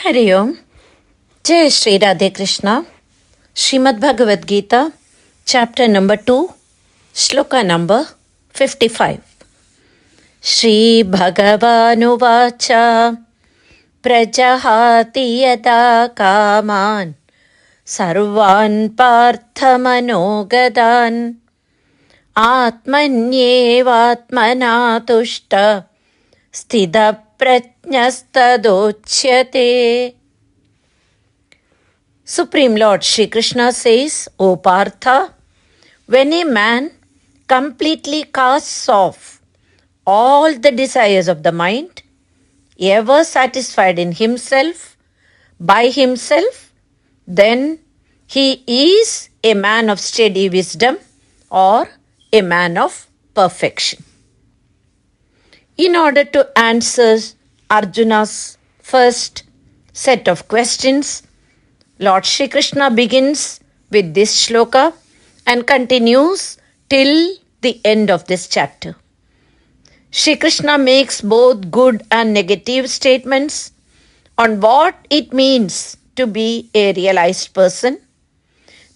Hari Om. Jai Shri Radhe Krishna. Srimad Bhagavad Gita, chapter number 2, shloka number 55. śhrī-bhagavān uvācha prajahāti yadā kāmān sarvān pārtha mano-gatān ātmany evātmanā tuṣhṭaḥ sthita-prajñas tadochyate. Supreme Lord Shri Krishna says, O Partha, when a man completely casts off all the desires of the mind, ever satisfied in himself, by himself, then he is a man of steady wisdom or a man of perfection. In order to answer Arjuna's first set of questions, Lord Shri Krishna begins with this shloka and continues till the end of this chapter. Shri Krishna makes both good and negative statements on what it means to be a realized person.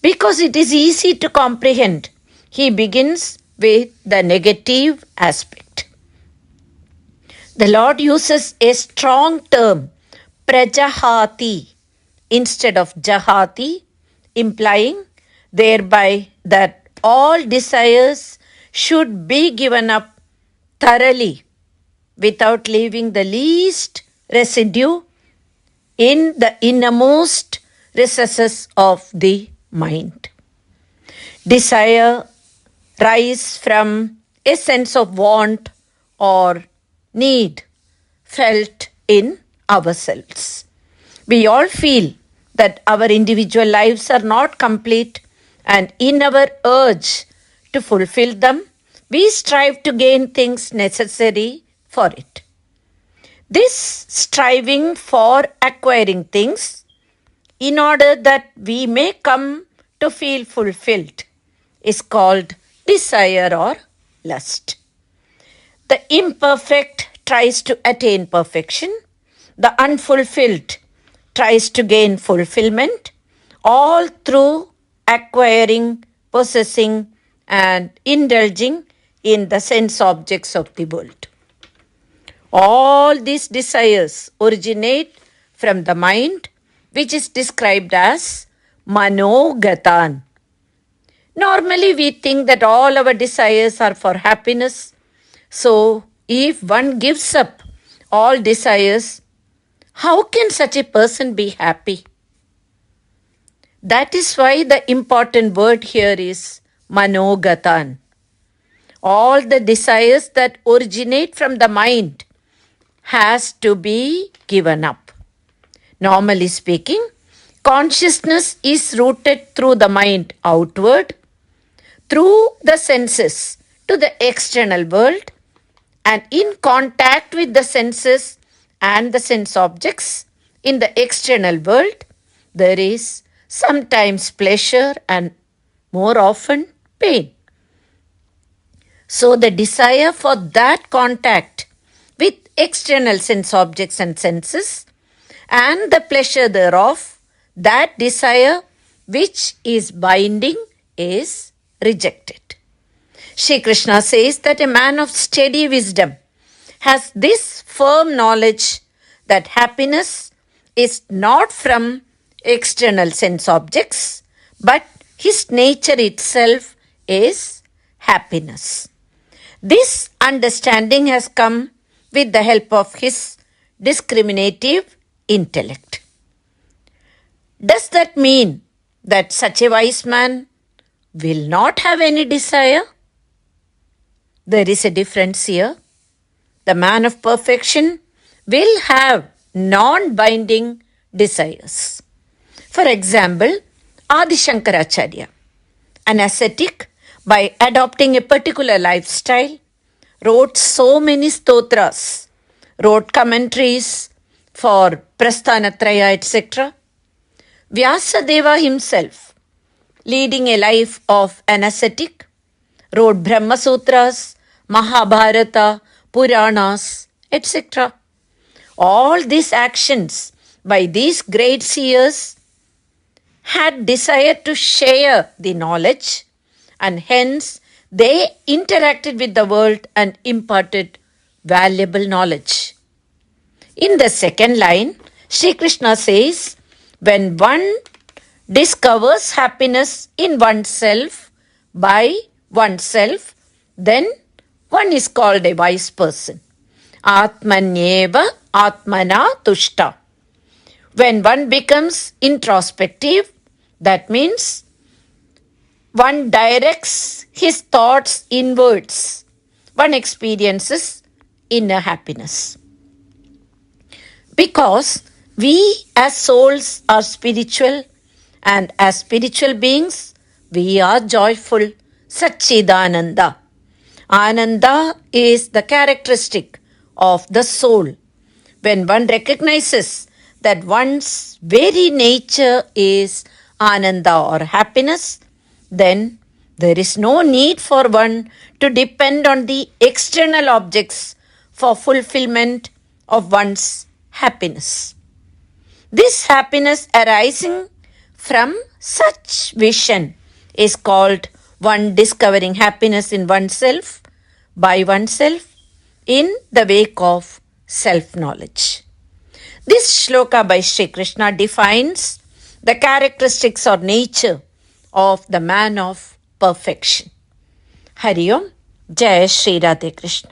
Because it is easy to comprehend, he begins with the negative aspect. The Lord uses a strong term, prajahāti, instead of jahāti, implying thereby that all desires should be given up thoroughly without leaving the least residue in the innermost recesses of the mind. Desire rises from a sense of want or need felt in ourselves. We all feel that our individual lives are not complete, and in our urge to fulfill them, we strive to gain things necessary for it. This striving for acquiring things in order that we may come to feel fulfilled is called desire or lust. The imperfect tries to attain perfection. The unfulfilled tries to gain fulfillment, all through acquiring, possessing, and indulging in the sense objects of the world. All these desires originate from the mind, which is described as mano-gatān. Normally, we think that all our desires are for happiness. So, if one gives up all desires, how can such a person be happy? That is why the important word here is mano-gatān. All the desires that originate from the mind has to be given up. Normally speaking, consciousness is rooted through the mind outward, through the senses to the external world, and in contact with the senses and the sense objects in the external world, there is sometimes pleasure and more often pain. So the desire for that contact with external sense objects and senses and the pleasure thereof, that desire which is binding is rejected. Shri Krishna says that a man of steady wisdom has this firm knowledge that happiness is not from external sense objects, but his nature itself is happiness. This understanding has come with the help of his discriminative intellect. Does that mean that such a wise man will not have any desire? There is a difference here. The man of perfection will have non-binding desires. For example, Adi Shankaracharya, an ascetic, by adopting a particular lifestyle, wrote so many stotras, wrote commentaries for Prasthanatraya, etc. Vyasadeva himself, leading a life of an ascetic, wrote Brahma Sutras, Mahabharata, Puranas, etc. All these actions by these great seers had desire to share the knowledge, and hence they interacted with the world and imparted valuable knowledge. In the second line, Sri Krishna says, when one discovers happiness in oneself, by oneself, then one is called a wise person. ātmany evātmanā tuṣhṭaḥ. When one becomes introspective, that means one directs his thoughts inwards. One experiences inner happiness. Because we as souls are spiritual, and as spiritual beings, we are joyful, Satchidananda. Ananda is the characteristic of the soul. When one recognizes that one's very nature is Ananda or happiness, then there is no need for one to depend on the external objects for fulfillment of one's happiness. This happiness arising from such vision is called one discovering happiness in oneself, by oneself, in the wake of self-knowledge. This shloka by Sri Krishna defines the characteristics or nature of the man of perfection. Hari Om, Jai Shri Radhe Krishna.